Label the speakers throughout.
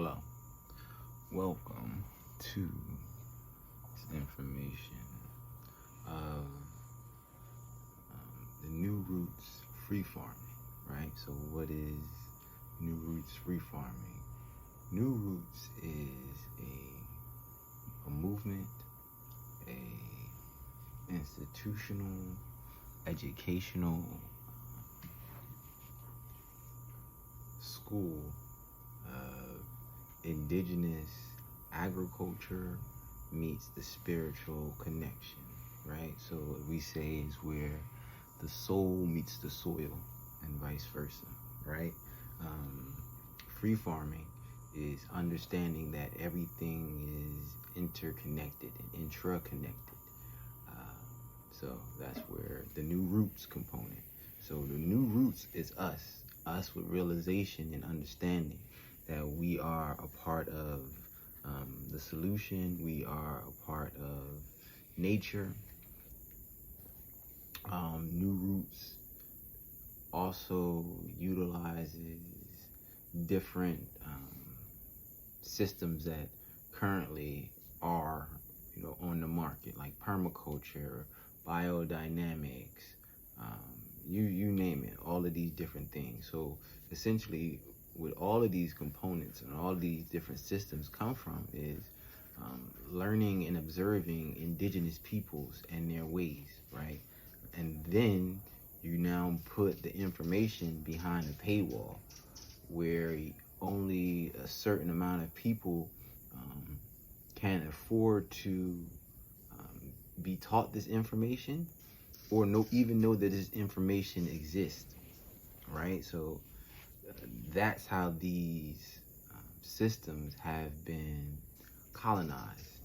Speaker 1: Hello, welcome to this information of the Nu Roots FreeFarming, right? So what is Nu Roots FreeFarming? Nu Roots is a movement, a institutional, educational school of indigenous agriculture meets the spiritual connection, right? So what we say is where the soul meets the soil and vice versa, right? Free farming is understanding that everything is interconnected and intra-connected. So that's where the Nu Roots component. So the Nu Roots is us with realization and understanding that we are a part of the solution. We are a part of nature. Nu Roots also utilizes different systems that currently are, on the market, like permaculture, biodynamics, you name it, all of these different things. So essentially, with all of these components and all these different systems come from is learning and observing indigenous peoples and their ways, right? And then you now put the information behind a paywall where only a certain amount of people can afford to be taught this information or even know that this information exists, right? So that's how these systems have been colonized.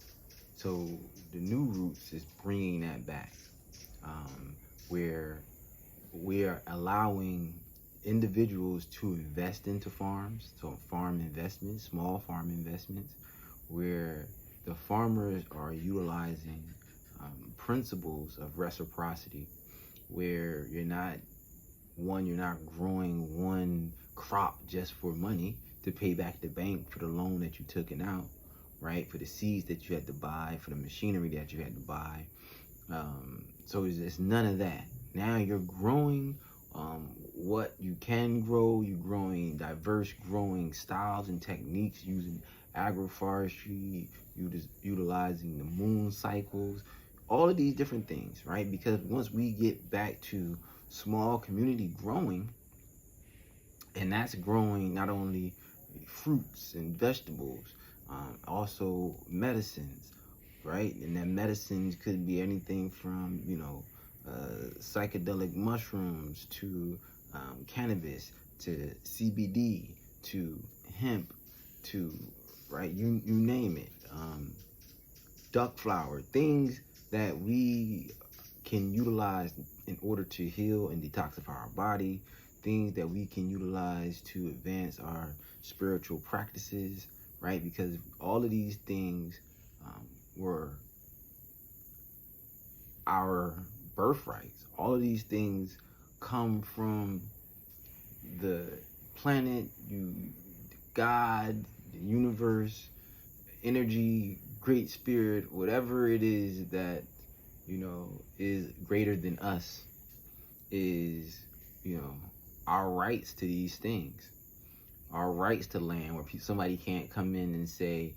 Speaker 1: So the Nu Roots is bringing that back, where we are allowing individuals to invest into farms, so farm investments, small farm investments, where the farmers are utilizing principles of reciprocity, where you're not growing one crop just for money to pay back the bank for the loan that you took out, right? For the seeds that you had to buy, for the machinery that you had to buy. So it's none of that. Now you're growing what you can grow. You're growing diverse growing styles and techniques using agroforestry, utilizing the moon cycles, all of these different things, right? Because once we get back to small community growing, and that's growing not only fruits and vegetables, also medicines, right? And that medicines could be anything from, psychedelic mushrooms to cannabis to CBD to hemp to, right, you name it, duck flower, things that we can utilize in order to heal and detoxify our body, things that we can utilize to advance our spiritual practices, right? Because all of these things were our birthrights. All of these things come from the planet, God, the universe, energy, great spirit, whatever it is that, is greater than us, is, our rights to these things, our rights to land, where somebody can't come in and say,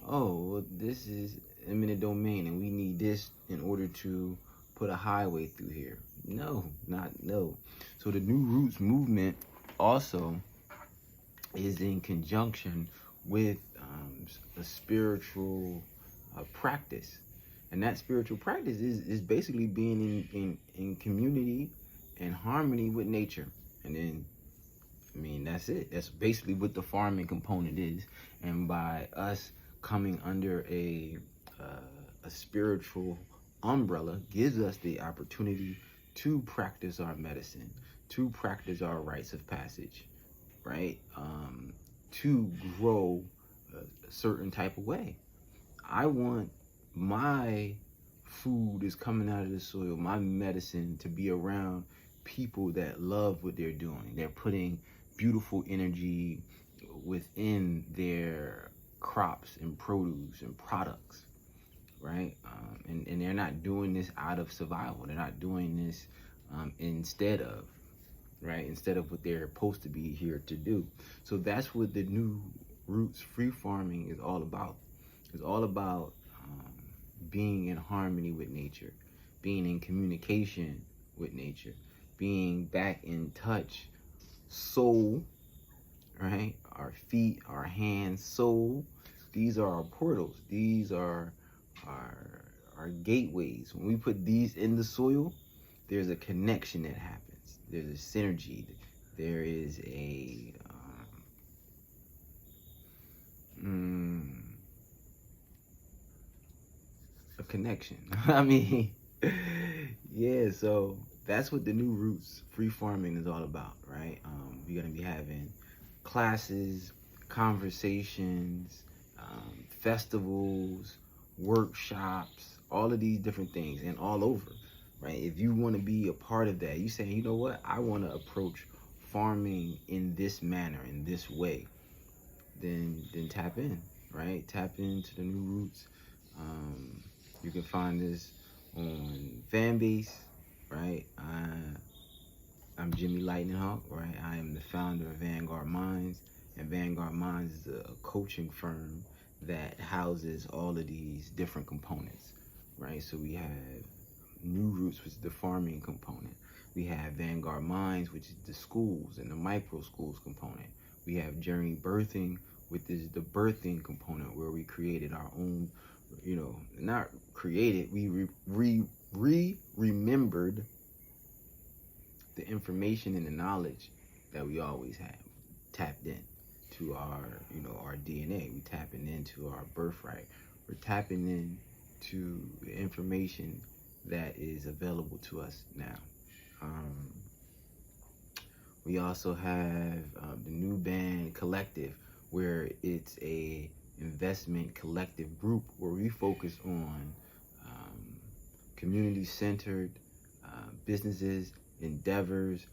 Speaker 1: oh, well, this is eminent domain and we need this in order to put a highway through here. No. So the Nu Roots movement also is in conjunction with a spiritual practice. And that spiritual practice is basically being in community and harmony with nature. And then, that's it. That's basically what the farming component is. And by us coming under a spiritual umbrella gives us the opportunity to practice our medicine, to practice our rites of passage, right? To grow a certain type of way. I want my food is coming out of the soil, my medicine, to be around people that love what they're doing. They're putting beautiful energy, within their crops and produce and products, right? And they're not doing this out of survival. They're not doing this instead of, right? Instead of what they're supposed to be here to do. So that's what the Nu Roots FreeFarming is all about. It's all about being in harmony with nature, being in communication with nature, being back in touch, soul, right? Our feet, our hands, soul. These are our portals. These are our gateways. When we put these in the soil, there's a connection that happens. There's a synergy. There is a connection. I mean, yeah, so that's what the Nu Roots FreeFarming is all about, right? We're gonna be having classes, conversations, festivals, workshops, all of these different things, and all over, right? If you want to be a part of that, you saying, you know what, I want to approach farming in this manner, in this way, then tap in, right? Tap into the Nu Roots. You can find this on Fanbase, right? I'm Jimmy Lightning Hawk, right? I am the founder of Vanguard Minds, and Vanguard Minds is a coaching firm that houses all of these different components, right? So we have Nu Roots, which is the farming component. We have Vanguard Minds, which is the schools and the micro schools component. We have Journey Birthing, which is the birthing component, where we created our own, you know, not created, we remembered the information and the knowledge that we always have, tapped in to our, you know, our DNA. We tapping into our birthright. We're tapping in to the information that is available to us now. We also have the New Band Collective, where it's a investment collective group where we focus on community-centered businesses, endeavors,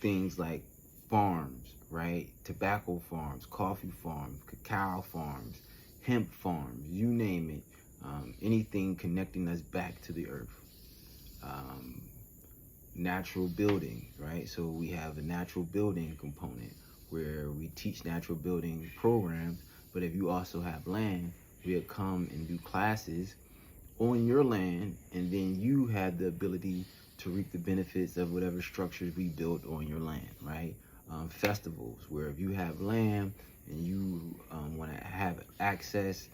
Speaker 1: things like farms, right? Tobacco farms, coffee farms, cacao farms, hemp farms, you name it. Anything connecting us back to the earth. Natural building, right? So we have a natural building component where we teach natural building programs, but if you also have land, we'll come and do classes on your land, and then you have the ability to reap the benefits of whatever structures we built on your land, right? Festivals, where if you have land and you want to have access,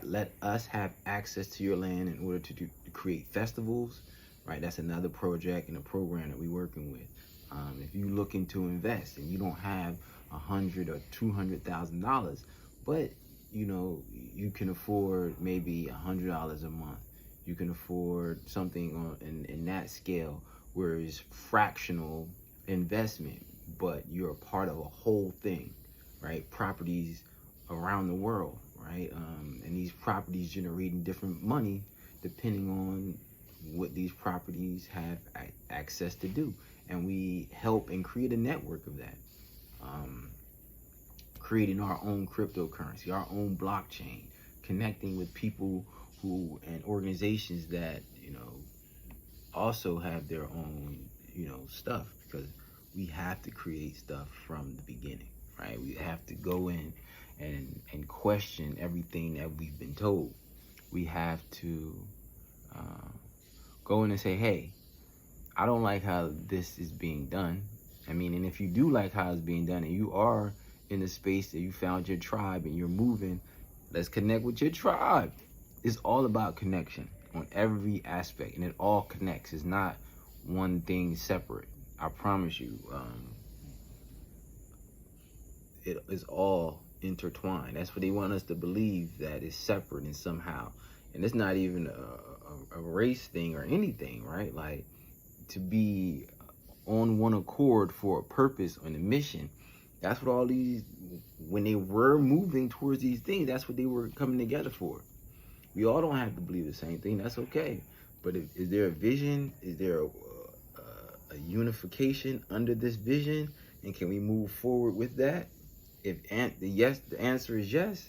Speaker 1: let us have access to your land in order to create festivals, right? That's another project and a program that we're working with. If you're looking to invest and you don't have $100,000 or $200,000, but you know you can afford maybe $100 a month, you can afford something in that scale where it's fractional investment, but you're a part of a whole thing, right? Properties around the world, right? And these properties generating different money depending on what these properties have access to do. And we help and create a network of that. Creating our own cryptocurrency, our own blockchain, connecting with people who and organizations that, you know, also have their own, you know, stuff, because we have to create stuff from the beginning, right? We have to go in and question everything that we've been told. We have to go in and say, hey, I don't like how this is being done. I mean, and if you do like how it's being done and you are in a space that you found your tribe and you're moving, let's connect with your tribe. It's all about connection on every aspect, and it all connects. It's not one thing separate. I promise you, it is all intertwined. That's what they want us to believe, that it's separate and somehow. And it's not even a race thing or anything, right? Like, to be on one accord for a purpose and a mission. That's what all these, when they were moving towards these things, that's what they were coming together for. We all don't have to believe the same thing. That's okay. But is there a vision? Is there a unification under this vision? And can we move forward with that? the answer is yes,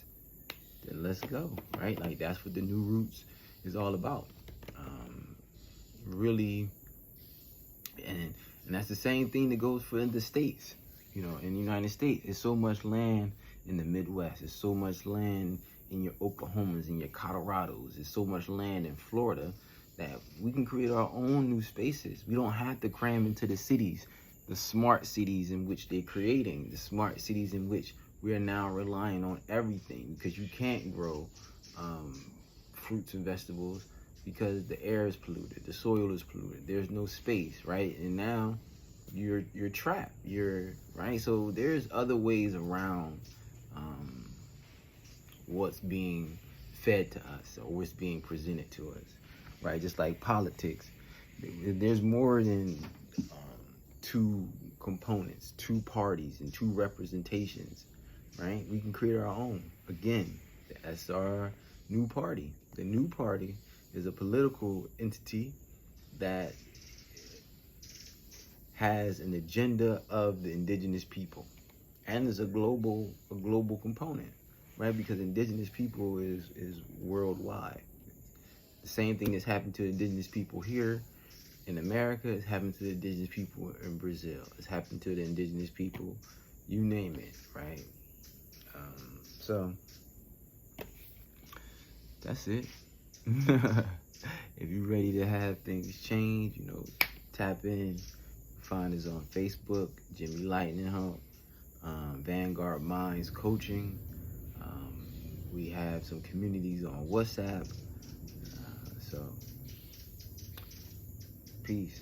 Speaker 1: then let's go, right? Like that's what the Nu Roots is all about. Really, and that's the same thing that goes for in the States. You know, in the United States, there's so much land in the Midwest. There's so much land in your Oklahomas, in your Colorados. There's so much land in Florida that we can create our own new spaces. We don't have to cram into the cities, the smart cities in which they're creating, the smart cities in which we are now relying on everything, because you can't grow fruits and vegetables because the air is polluted, the soil is polluted, there's no space, right? And now you're trapped, right? So there's other ways around what's being fed to us or what's being presented to us, right? Just like politics, there's more than two components, two parties, and two representations, right? We can create our own. Again, that's our new party. The new party is a political entity that has an agenda of the indigenous people, and is a global component, right? Because indigenous people is worldwide. The same thing that's happened to indigenous people here in America is happened to the indigenous people in Brazil. It's happened to the indigenous people, you name it, right? So that's it. If you're ready to have things change, you know, tap in. Find us on Facebook, Jimmy Lightning Hump, Vanguard Minds Coaching. We have some communities on WhatsApp. So, peace.